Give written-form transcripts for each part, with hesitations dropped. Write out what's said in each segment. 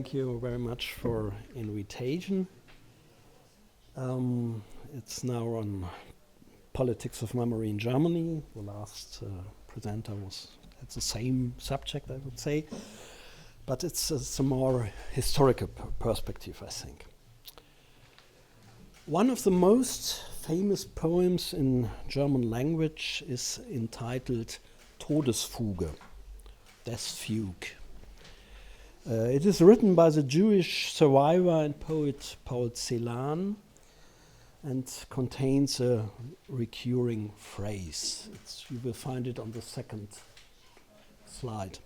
thank you very much for invitation. It's now on politics of memory in Germany. The last presenter had the same subject, I would say, but it's a more historical perspective, I think. One of the most famous poems in German language is entitled Todesfuge, Death Fugue. It is written by the Jewish survivor and poet Paul Celan and contains a recurring phrase. You will find it on the second slide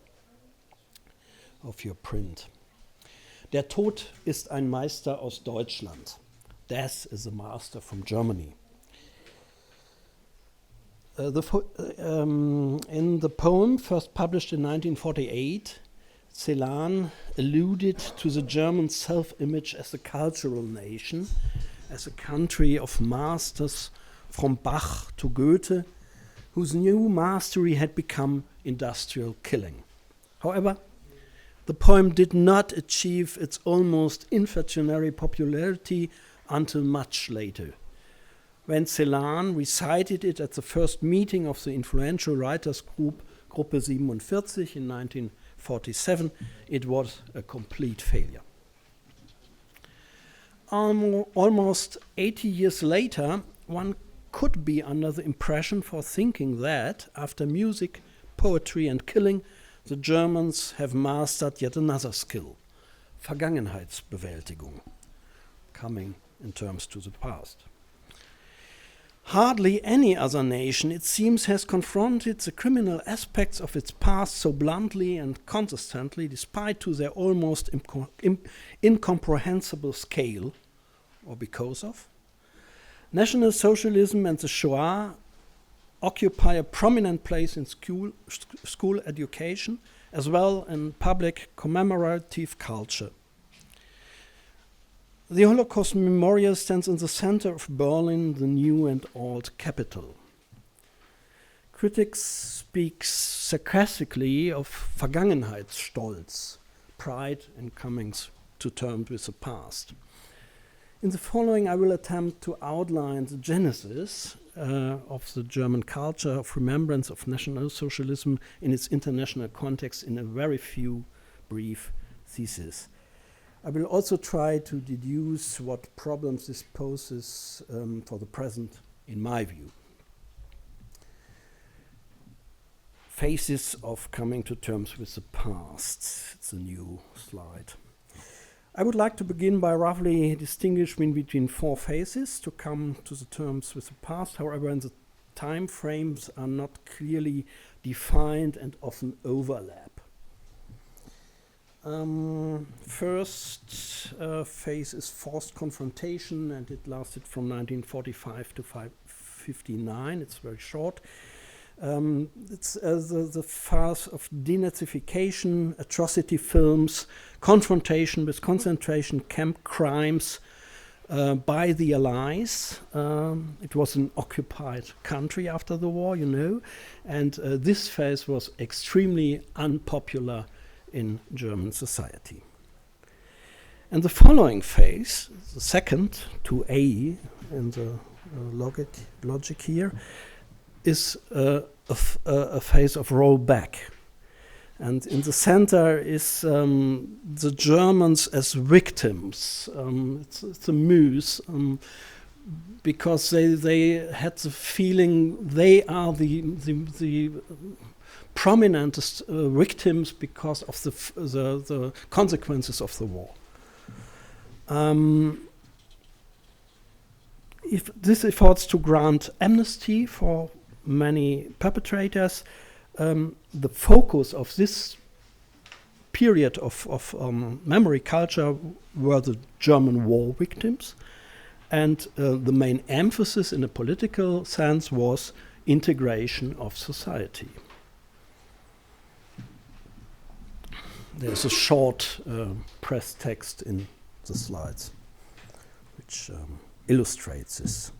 of your print. Der Tod ist ein Meister aus Deutschland. Death is a master from Germany. In the poem, first published in 1948, Celan alluded to the German self-image as a cultural nation, as a country of masters from Bach to Goethe, whose new mastery had become industrial killing. However, the poem did not achieve its almost inflationary popularity until much later. When Celan recited it at the first meeting of the influential writers group, Gruppe 47 in 1947, it was a complete failure. Almost 80 years later, one could be under the impression for thinking that, after music, poetry and killing, the Germans have mastered yet another skill, Vergangenheitsbewältigung, coming in terms to the past. Hardly any other nation, it seems, has confronted the criminal aspects of its past so bluntly and consistently, despite to their almost incomprehensible scale, or because of. National Socialism and the Shoah occupy a prominent place in school education, as well in public commemorative culture. The Holocaust Memorial stands in the center of Berlin, the new and old capital. Critics speak sarcastically of Vergangenheitsstolz, pride in coming to terms with the past. In the following, I will attempt to outline the genesis of the German culture of remembrance of National Socialism in its international context in a very few brief theses. I will also try to deduce what problems this poses for the present, in my view. Phases of coming to terms with the past. It's a new slide. I would like to begin by roughly distinguishing between four phases to come to the terms with the past. However, the time frames are not clearly defined and often overlap. First phase is forced confrontation, and it lasted from 1945 to 1959. It's very short. It's the phase of denazification, atrocity films, confrontation with concentration camp crimes by the Allies. It was an occupied country after the war, you know, and this phase was extremely unpopular in German society. And the following phase, the second to A in the logic here, is a phase of rollback. And in the center is the Germans as victims. It's a muse, because they had the feeling they are the prominentest victims because of the consequences of the war. If this efforts to grant amnesty for many perpetrators, the focus of this period of memory culture were the German war victims, and the main emphasis in a political sense was integration of society. There's a short press text in the slides which illustrates this.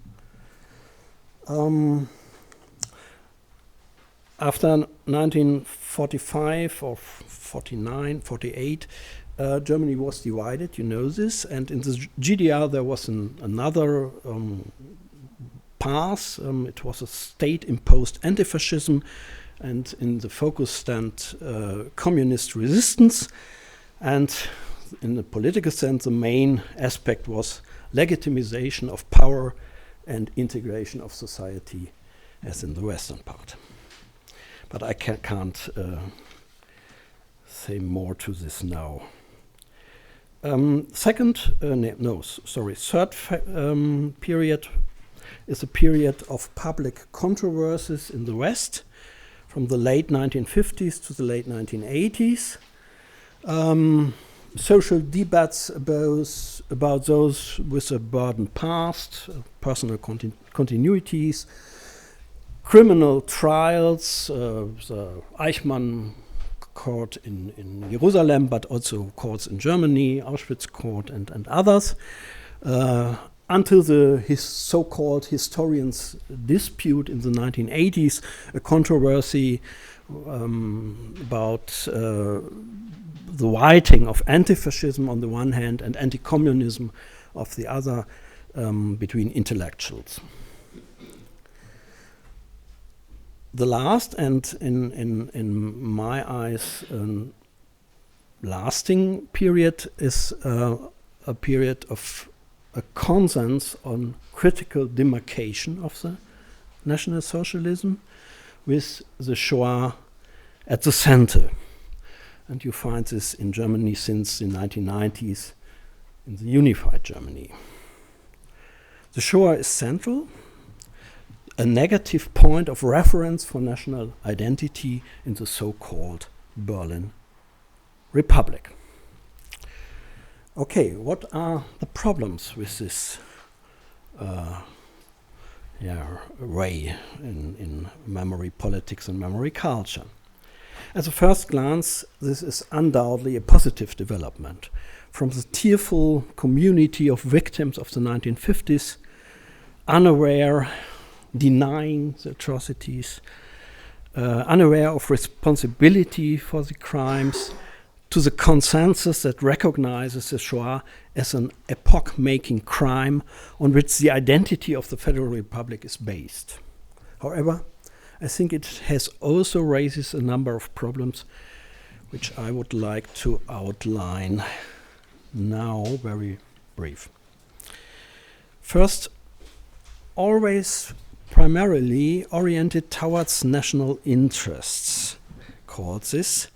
After 1945 or 49, 48, Germany was divided, you know this, and in the GDR there was another path. It was a state-imposed anti-fascism, and in the focus stand communist resistance, and in the political sense the main aspect was legitimization of power and integration of society as in the western part. But I can't say more to this now. Third period is a period of public controversies in the West from the late 1950s to the late 1980s. Social debates about those with a burdened past, personal continuities, criminal trials, the Eichmann court in Jerusalem, but also courts in Germany, Auschwitz court and others, until the so-called historians' dispute in the 1980s, a controversy about the writing of anti-fascism on the one hand and anti-communism of the other between intellectuals. The last, and in my eyes, lasting period is a period of a consensus on critical demarcation of the National Socialism with the Shoah at the center. And you find this in Germany since the 1990s, in the unified Germany. The Shoah is central, a negative point of reference for national identity in the so-called Berlin Republic. Okay, what are the problems with this way in memory politics and memory culture? At a first glance, this is undoubtedly a positive development. From the tearful community of victims of the 1950s, unaware, denying the atrocities, unaware of responsibility for the crimes, to the consensus that recognizes the Shoah as an epoch-making crime on which the identity of the Federal Republic is based. However, I think it has also raises a number of problems which I would like to outline now, very brief. First, always primarily oriented towards national interests, called this.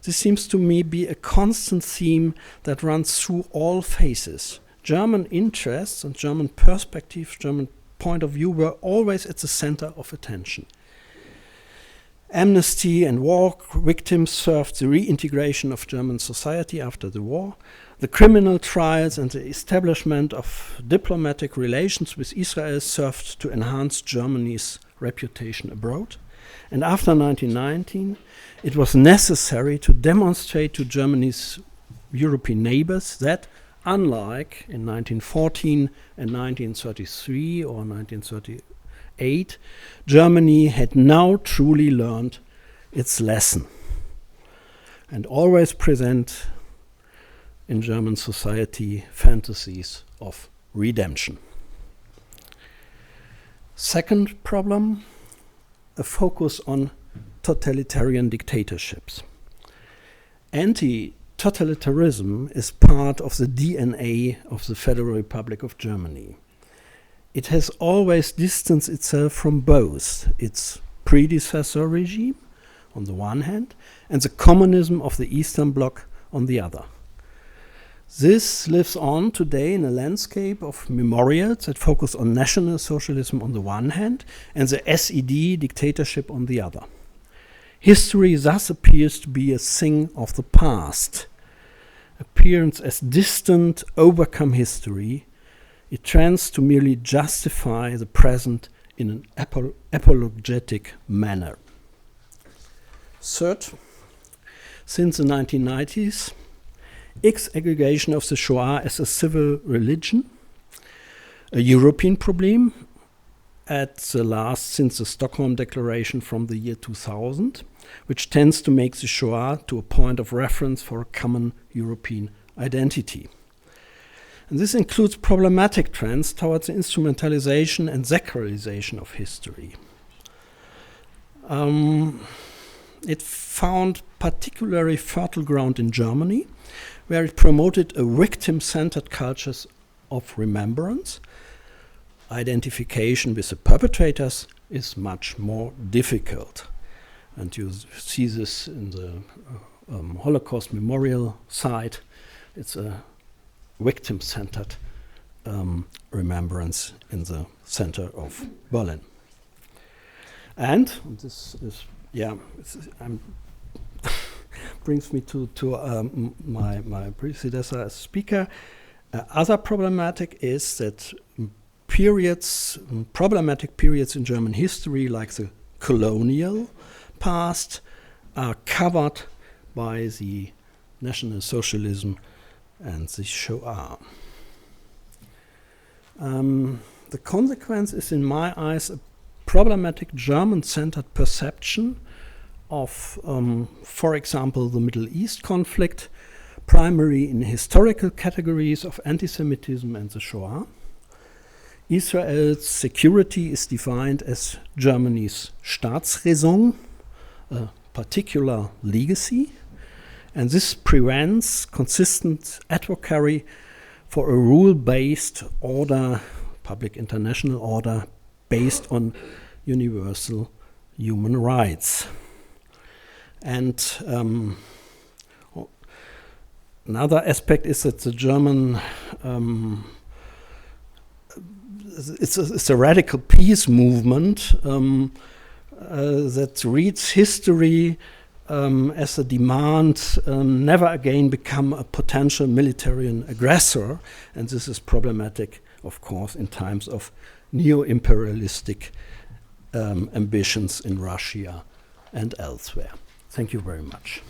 This seems to me be a constant theme that runs through all phases. German interests and German perspective, German point of view were always at the center of attention. Amnesty and war victims served the reintegration of German society after the war. The criminal trials and the establishment of diplomatic relations with Israel served to enhance Germany's reputation abroad. And after 1919, it was necessary to demonstrate to Germany's European neighbors that, unlike in 1914 and 1933 or 1938, Germany had now truly learned its lesson and always present in German society fantasies of redemption. Second problem, a focus on totalitarian dictatorships. Anti-totalitarianism is part of the DNA of the Federal Republic of Germany. It has always distanced itself from both its predecessor regime on the one hand and the communism of the Eastern Bloc on the other. This lives on today in a landscape of memorials that focus on National Socialism on the one hand and the SED dictatorship on the other. History thus appears to be a thing of the past. Appearance as distant, overcome history, it trends to merely justify the present in an apologetic manner. Third, since the 1990s, ex-aggregation of the Shoah as a civil religion, a European problem at the last since the Stockholm Declaration from the year 2000, which tends to make the Shoah to a point of reference for a common European identity. And this includes problematic trends towards the instrumentalization and sacralization of history. It found particularly fertile ground in Germany, where it promoted a victim-centered culture of remembrance. Identification with the perpetrators is much more difficult. And you see this in the Holocaust Memorial site. It's a victim-centered remembrance in the center of Berlin. And this is, brings me to my predecessor as speaker. Other problematic is that problematic periods in German history, like the colonial past, are covered by the National Socialism and the Shoah. The consequence is, in my eyes, a problematic German-centered perception of, for example, the Middle East conflict, primarily in historical categories of anti-Semitism and the Shoah. Israel's security is defined as Germany's Staatsräson, a particular legacy, and this prevents consistent advocacy for a rule-based order, public international order, based on universal human rights. And another aspect is that the German it's a radical peace movement that reads history as a demand never again become a potential military aggressor, and this is problematic, of course, in times of neo-imperialistic ambitions in Russia and elsewhere. Thank you very much.